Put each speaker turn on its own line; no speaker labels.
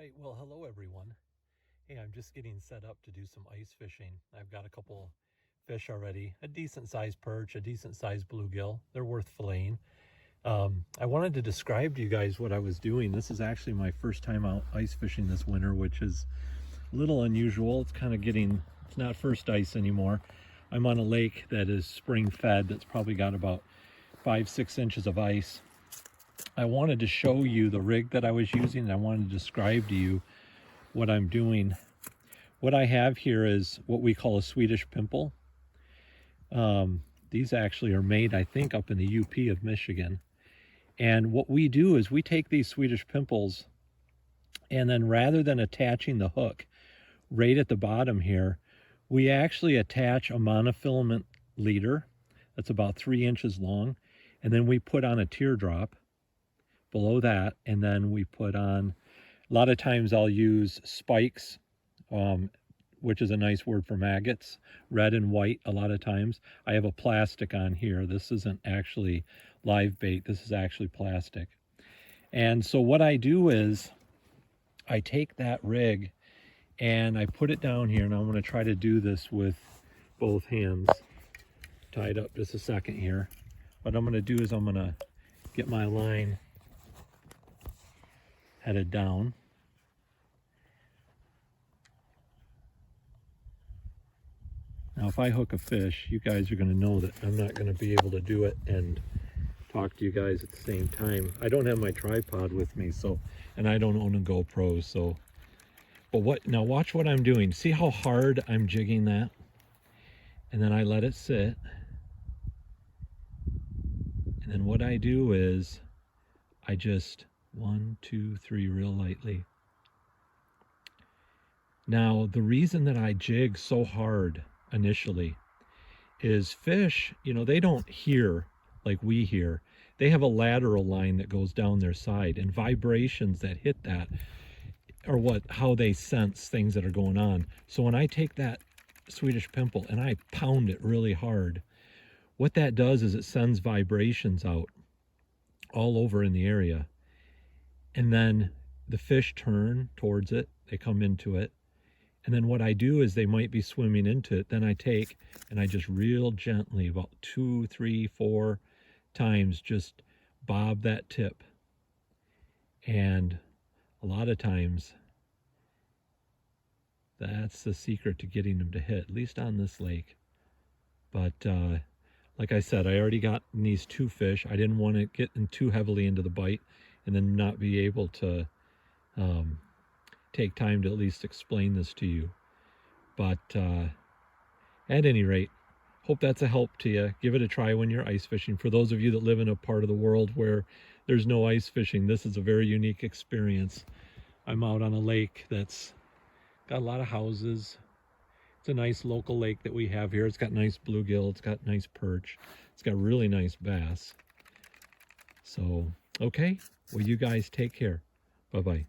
right, well, hello everyone. Hey, I'm just getting set up to do some ice fishing. I've got a couple fish already, a decent sized perch, a decent sized bluegill. They're worth filleting. I wanted to describe to you guys what I was doing. This is actually my first time out ice fishing this winter, which is a little unusual. It's kind of it's not first ice anymore. I'm on a lake that is spring fed that's probably got about 5-6 inches of ice. I wanted to show you the rig that I was using, and I wanted to describe to you what I'm doing. What I have here is what we call a Swedish pimple. These actually are made, I think, up in the UP of Michigan. And what we do is we take these Swedish pimples, and then rather than attaching the hook right at the bottom here, we actually attach a monofilament leader that's about 3 inches long, and then we put on a teardrop below that, and then we put on, a lot of times I'll use spikes, which is a nice word for maggots, red and white a lot of times. I have a plastic on here. This isn't actually live bait, this is actually plastic. And so what I do is I take that rig and I put it down here, and I'm going to try to do this with both hands tied up. Just a second here. What I'm going to do is I'm going to get my line headed down. Now if I hook a fish, you guys are going to know that I'm not going to be able to do it and talk to you guys at the same time. I don't have my tripod with me, so, and I don't own a GoPro, so, but now watch what I'm doing. See how hard I'm jigging that? And then I let it sit. And then what I do is I just 1, 2, 3 real lightly. Now the reason that I jig so hard initially is fish, they don't hear like we hear. They have a lateral line that goes down their side, and vibrations that hit that are how they sense things that are going on. So when I take that Swedish pimple and I pound it really hard, what that does is it sends vibrations out all over in the area. And then the fish turn towards it, they come into it. And then what I do is they might be swimming into it. Then I take and I just real gently, about 2, 3, 4 times, just bob that tip. And a lot of times that's the secret to getting them to hit, at least on this lake. But like I said, I already got these 2 fish. I didn't want to get in too heavily into the bite and then not be able to take time to at least explain this to you. But at any rate, hope that's a help to you. Give it a try when you're ice fishing. For those of you that live in a part of the world where there's no ice fishing, this is a very unique experience. I'm out on a lake that's got a lot of houses. It's a nice local lake that we have here. It's got nice bluegill, it's got nice perch, it's got really nice bass. So, okay, well, you guys take care. Bye-bye.